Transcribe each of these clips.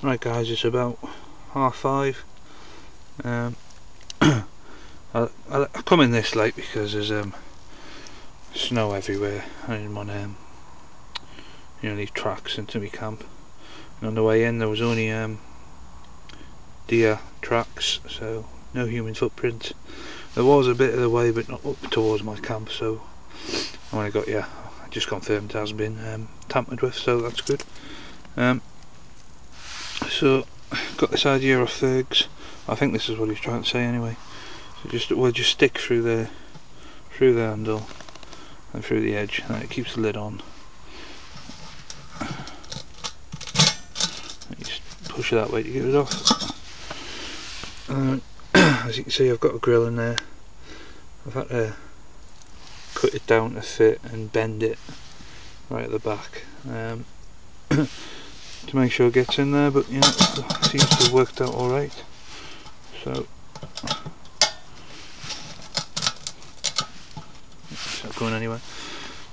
Right guys, it's about 5:30. I come in this late because there's snow everywhere. I didn't want to leave tracks into my camp. And on the way in there was only deer tracks, so no human footprint. There was a bit of the way, but not up towards my camp. So when I got here, I just confirmed it hasn't been tampered with, so that's good. So got this idea of Fergs. I think this is what he's trying to say anyway. So we'll just stick through the handle and through the edge, and it keeps the lid on. You just push it that way to get it off. As you can see, I've got a grill in there. I've had to cut it down to fit and bend it right at the back. To make sure it gets in there, but it seems to have worked out alright. So it's not going anywhere.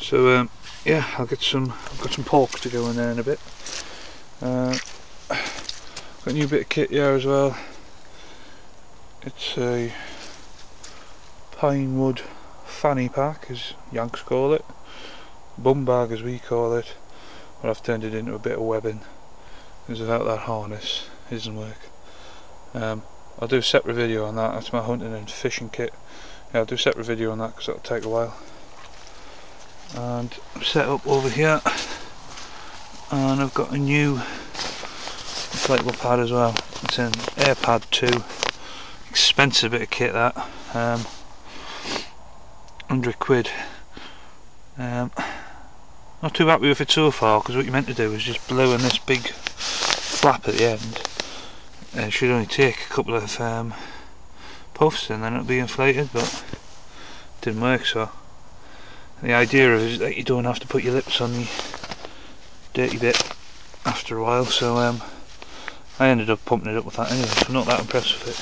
So yeah, I've got some pork to go in there in a bit. Got a new bit of kit here as well. It's a pine wood fanny pack, as Yanks call it, bum bag as we call it, but I've turned it into a bit of webbing, because without that harness it doesn't work. I'll do a separate video on that. That's my hunting and fishing kit. Yeah, I'll do a separate video on that because that'll take a while. And I'm set up over here, and I've got a new inflatable pad as well. It's an AirPad 2, expensive bit of kit that, 100 quid. Not too happy with it so far, because what you're meant to do is just blow in this big flap at the end. It should only take a couple of puffs and then it'll be inflated, but it didn't work. So the idea of it is that you don't have to put your lips on the dirty bit after a while. So I ended up pumping it up with that anyway, so I'm not that impressed with it.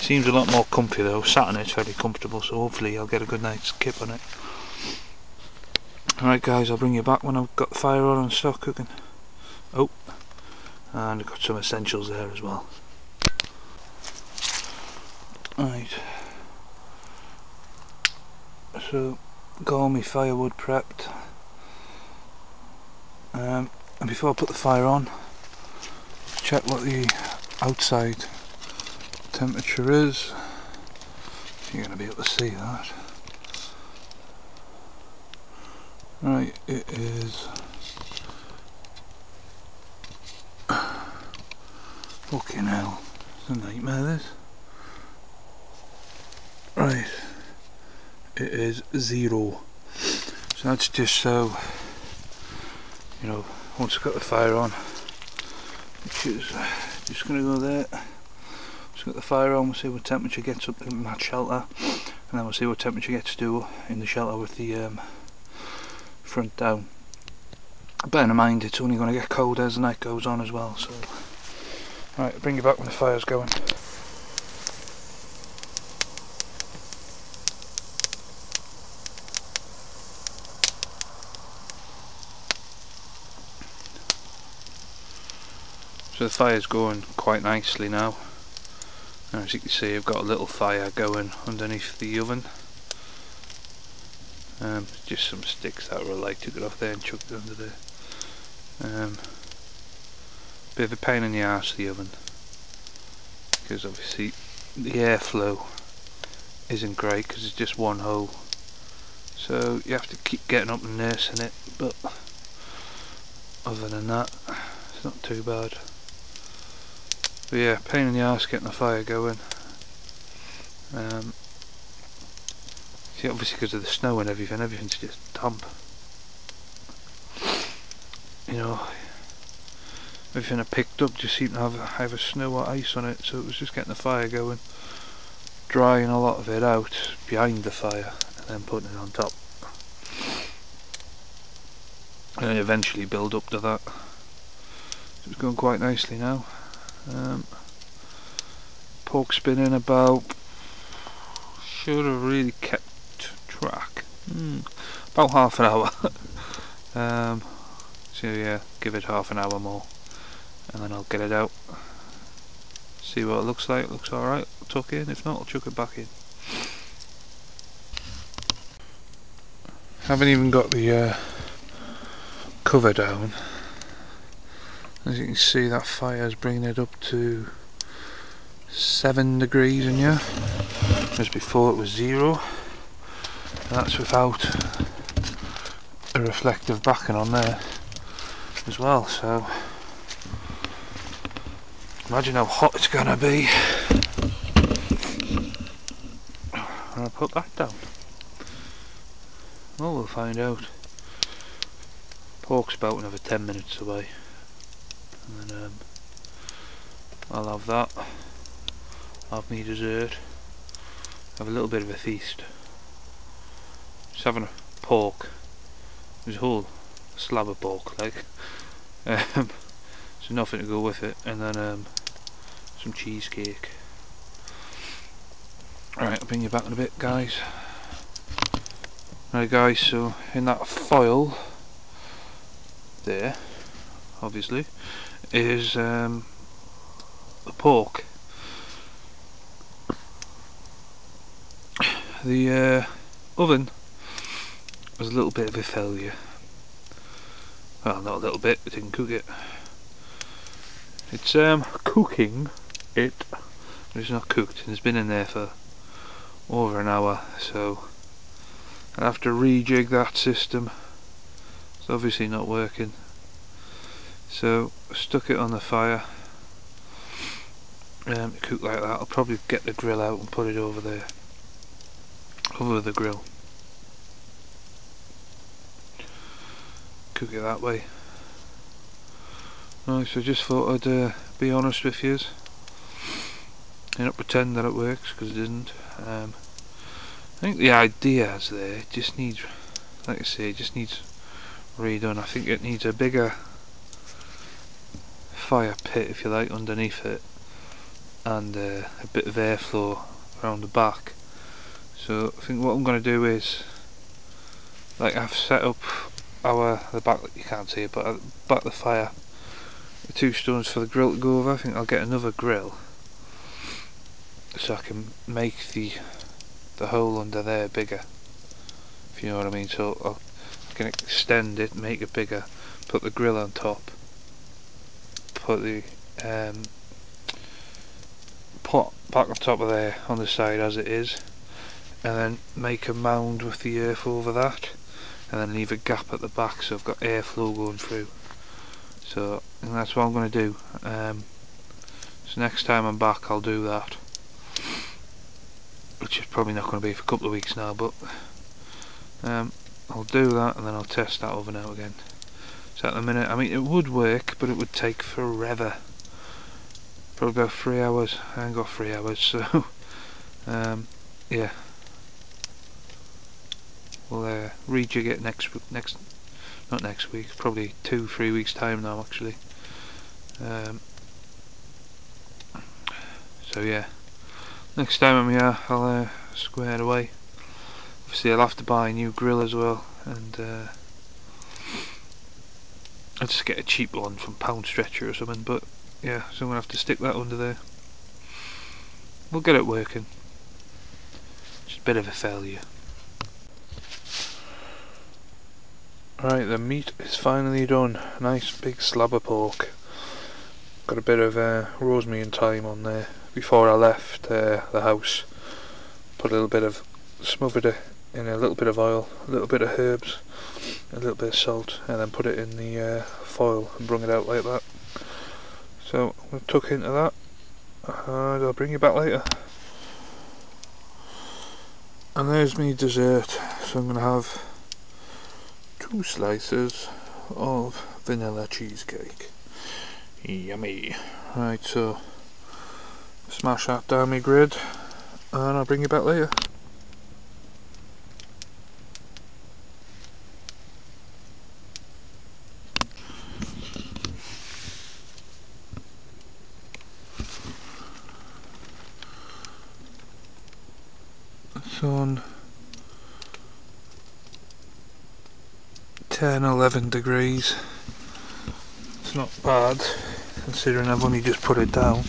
Seems a lot more comfy though. Sat on it's very comfortable, so hopefully I'll get a good night's kip on it. Alright guys, I'll bring you back when I've got the fire on and start cooking. Oh, and I've got some essentials there as well. Right, so got all my firewood prepped, and before I put the fire on, check what the outside temperature is. You're going to be able to see that. Right, it is fucking hell, it's a nightmare this. Right, it is 0. So that's just so, once I've got the fire on, which is just going to go there. Just got the fire on, we'll see what temperature gets up in that shelter, and then we'll see what temperature gets to in the shelter with the front down. Bear in mind it's only going to get colder as the night goes on as well. So right, I'll bring you back when the fire's going. So the fire's going quite nicely now. As you can see, I've got a little fire going underneath the oven. Just some sticks that were light, took it off there and chucked it under there. Bit of a pain in the arse, the oven, because obviously the airflow isn't great because it's just one hole, so you have to keep getting up and nursing it, but other than that it's not too bad. But yeah, pain in the arse getting the fire going. See, obviously because of the snow and everything's just damp. Everything I picked up just seemed to have either snow or ice on it, so it was just getting the fire going, drying a lot of it out behind the fire, and then putting it on top. And then eventually build up to that. So it's going quite nicely now. Pork spinning about, should have really kept track, about half an hour. So yeah, give it half an hour more, and then I'll get it out, see what it looks like. It looks alright, I'll tuck in, if not I'll chuck it back in. Haven't even got the cover down. As you can see, that fire's bringing it up to 7 degrees in here, whereas before it was 0, and that's without a reflective backing on there as well. So imagine how hot it's gonna be when I put that down. Well, we'll find out. Pork's about another 10 minutes away, and then I'll have that, have me dessert, have a little bit of a feast. Just having a pork, there's a whole slab of pork, like, so nothing to go with it, and then some cheesecake. Alright, I'll bring you back in a bit, guys. Right guys, so in that foil there, obviously, is the pork. The oven was a little bit of a failure. Well, not a little bit, it didn't cook it. It's cooking it, but it's not cooked, and it's been in there for over an hour, so I'll have to rejig that system. It's obviously not working, so I stuck it on the fire. Cook like that. I'll probably get the grill out and put it over there, over the grill. Cook it that way. Right, so I just thought I'd be honest with yous and not pretend that it works, because it isn't. I think the idea's there, it just needs, like I say, it just needs redone. I think it needs a bigger fire pit, if you like, underneath it, and a bit of airflow around the back. So I think what I'm going to do is, like, I've set up the back, you can't see it, but at the back of the fire, the 2 stones for the grill to go over. I think I'll get another grill so I can make the hole under there bigger, if you know what I mean. So I can extend it, make it bigger, put the grill on top, put the pot back on top of there on the side as it is, and then make a mound with the earth over that, and then leave a gap at the back so I've got airflow going through. So and that's what I'm going to do. So next time I'm back I'll do that, which is probably not going to be for a couple of weeks now, but I'll do that, and then I'll test that oven out again. So at the minute, I mean, it would work, but it would take forever, probably about 3 hours. I ain't got 3 hours, so yeah, we'll rejig it not next week, probably 2-3 weeks time now actually. So yeah, next time I'm here I'll square it away. Obviously I'll have to buy a new grill as well, and I'll just get a cheap one from Pound Stretcher or something, but yeah, so I'm going to have to stick that under there. We'll get it working. Just a bit of a failure. Right, the meat is finally done. Nice big slab of pork. Got a bit of rosemary and thyme on there before I left the house. Put a little bit of, smothered it in a little bit of oil, a little bit of herbs, a little bit of salt, and then put it in the foil and bring it out like that. So I'm going to tuck into that, and I'll bring you back later. And there's me dessert. So I'm going to have 2 slices of vanilla cheesecake. Yummy. Right, so smash that down my grid, and I'll bring you back later. It's on 10-11 degrees. It's not bad. considering I've only just put it down.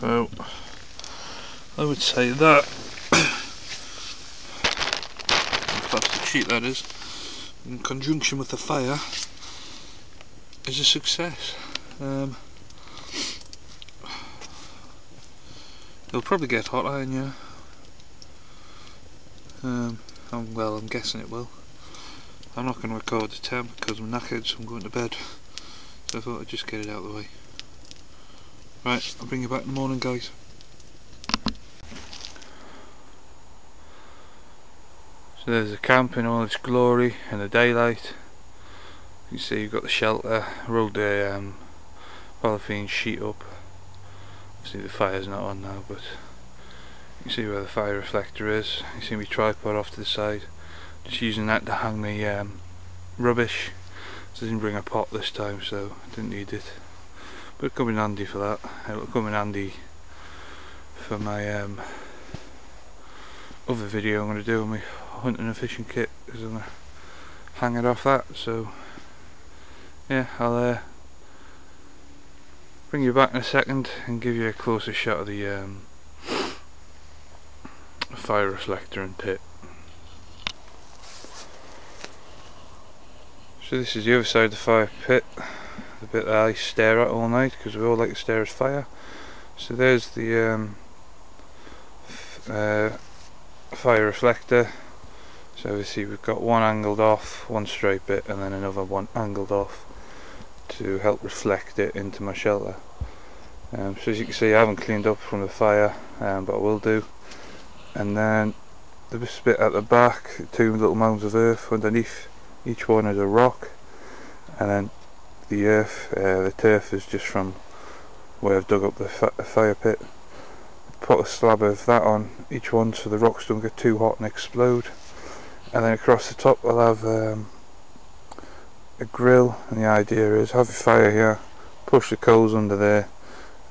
So I would say that plastic sheet, that is, in conjunction with the fire, is a success. It'll probably get hot iron, yeah. Well, I'm guessing it will. I'm not going to record the temp because I'm knackered, so I'm going to bed. So I thought I'd just get it out of the way. Right, I'll bring you back in the morning, guys. So there's the camp in all its glory in the daylight. You can see you've got the shelter. I rolled the polythene sheet up. Obviously the fire's not on now, but you can see where the fire reflector is. You see my tripod off to the side. Just using that to hang my rubbish. So I didn't bring a pot this time, so I didn't need it. But it'll come in handy for that. It'll come in handy for my other video I'm going to do on my hunting and fishing kit, because I'm going to hang it off that. So yeah, I'll bring you back in a second and give you a closer shot of the fire reflector and pit. So this is the other side of the fire pit, the bit that I stare at all night, because we all like to stare at fire. So there's the fire reflector. So obviously we've got one angled off, one straight bit, and then another one angled off to help reflect it into my shelter. So as you can see, I haven't cleaned up from the fire, but I will do. And then this bit at the back, 2 little mounds of earth underneath. Each one is a rock, and then the earth, the turf is just from where I've dug up the fire pit. Put a slab of that on each one so the rocks don't get too hot and explode. And then across the top I'll have a grill, and the idea is have a fire here, push the coals under there,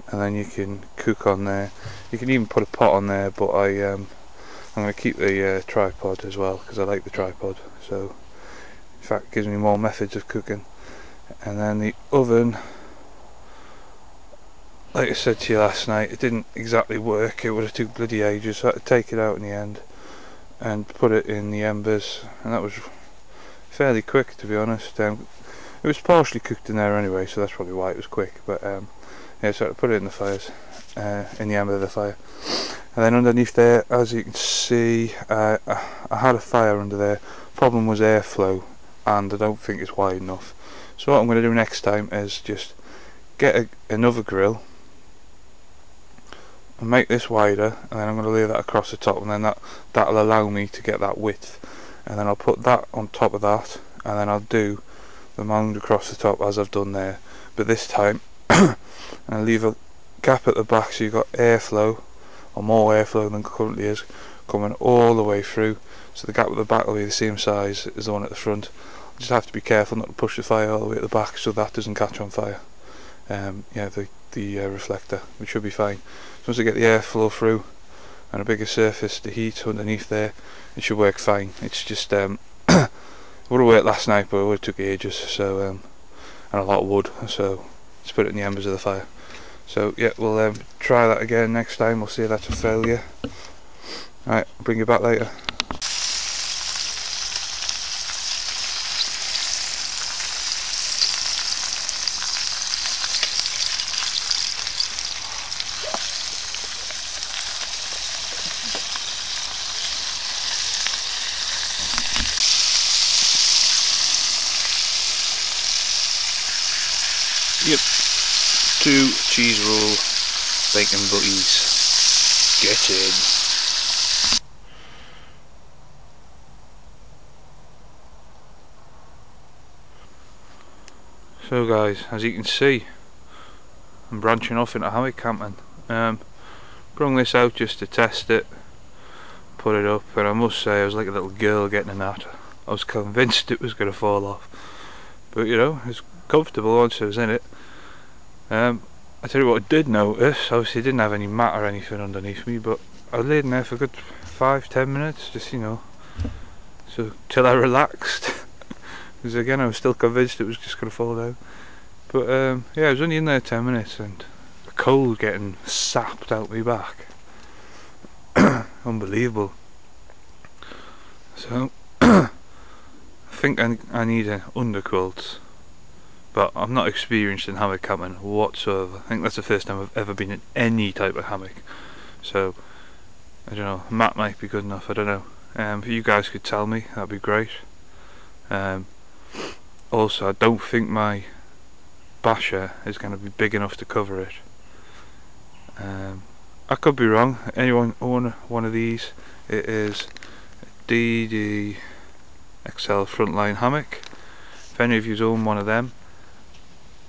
and then you can cook on there. You can even put a pot on there, but I'm going to keep the tripod as well, because I like the tripod. So in fact it gives me more methods of cooking. And then the oven, like I said to you last night, it didn't exactly work. It would have took bloody ages, so I had to take it out in the end and put it in the embers, and that was fairly quick, to be honest. It was partially cooked in there anyway, so that's probably why it was quick. But yeah, so I had to put it in the fires, in the ember of the fire. And then underneath there, as you can see, I had a fire under there. Problem was airflow, and I don't think it's wide enough. So what I'm going to do next time is just get another grill and make this wider, and then I'm going to lay that across the top, and then that'll allow me to get that width. And then I'll put that on top of that, and then I'll do the mound across the top as I've done there. But this time I'll leave a gap at the back so you've got airflow, or more airflow than currently is, coming all the way through. So the gap at the back will be the same size as the one at the front. You just have to be careful not to push the fire all the way at the back so that doesn't catch on fire. Yeah, the reflector, which should be fine. So once I get the airflow through and a bigger surface to heat underneath there, it should work fine. It's just it would have worked last night, but it would have took ages. So and a lot of wood. So let's put it in the embers of the fire. So yeah, we'll try that again next time. We'll see if that's a failure. Alright, I'll bring you back later. Yep, 2 cheese roll bacon butties. Get in. So guys, as you can see, I'm branching off into hammock camping. Brung this out just to test it, put it up, and I must say I was like a little girl getting a nut. I was convinced it was going to fall off, but you know, it's comfortable once I was in it. I tell you what I did notice, obviously it didn't have any mat or anything underneath me, but I laid in there for a good 5-10 minutes, just, you know, so till I relaxed. Because again I was still convinced it was just going to fall down. But yeah, I was only in there 10 minutes and the cold getting sapped out my back. Unbelievable. So I think I need an underquilt, but I'm not experienced in hammock camping whatsoever. I think that's the first time I've ever been in any type of hammock, so I don't know, a mat might be good enough, I don't know. If you guys could tell me, that'd be great. Also, I don't think my Basha is going to be big enough to cover it. I could be wrong. Anyone own one of these? It is a DD XL frontline hammock. If any of you own one of them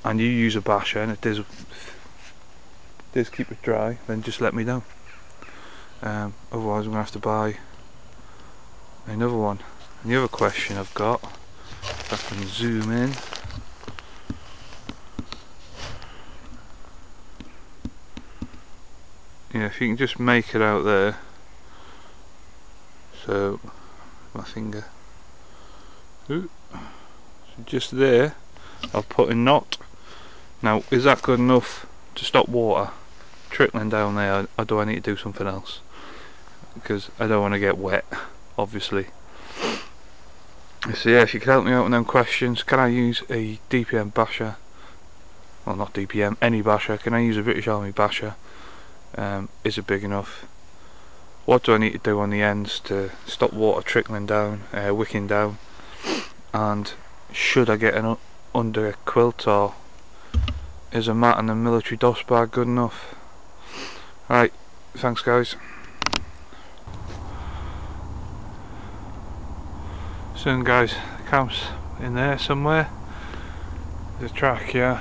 and you use a Basha and it does keep it dry, then just let me know. Otherwise I'm going to have to buy another one. And the other question I've got, if I can zoom in, yeah, if you can just make it out there. So my finger, ooh, so just there I've put a knot. Now, is that good enough to stop water trickling down there, or do I need to do something else? Because I don't want to get wet, obviously. So yeah, if you could help me out on them questions. Can I use a DPM Basha? Well, not DPM, any Basha. Can I use a British Army Basha? Is it big enough? What do I need to do on the ends to stop water trickling down, wicking down? And should I get an under quilt, or is a mat and a military dust bag good enough? Right, thanks guys. Soon guys, camp's in there somewhere. There's a track, yeah.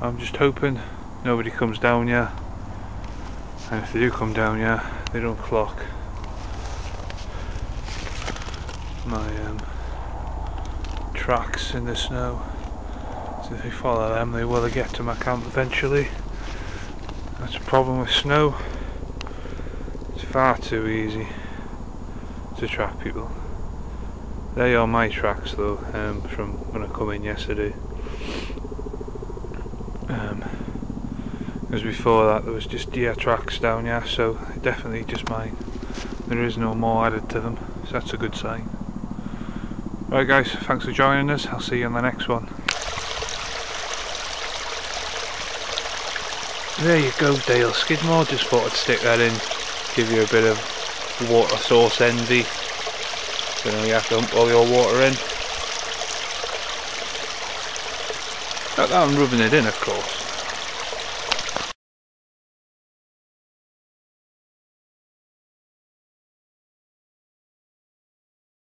I'm just hoping nobody comes down, yeah. And if they do come down, yeah, they don't clock my tracks in the snow. So if they follow them, they will get to my camp eventually. That's a problem with snow. It's far too easy to track people. They are my tracks though, from when I come in yesterday. Because before that there was just deer tracks down here, so definitely just mine. There is no more added to them, so that's a good sign. Right guys, thanks for joining us. I'll see you in the next one. There you go, Dale Skidmore. Just thought I'd stick that in, give you a bit of water source envy. You know, you have to dump all your water in. Not that I'm rubbing it in, of course.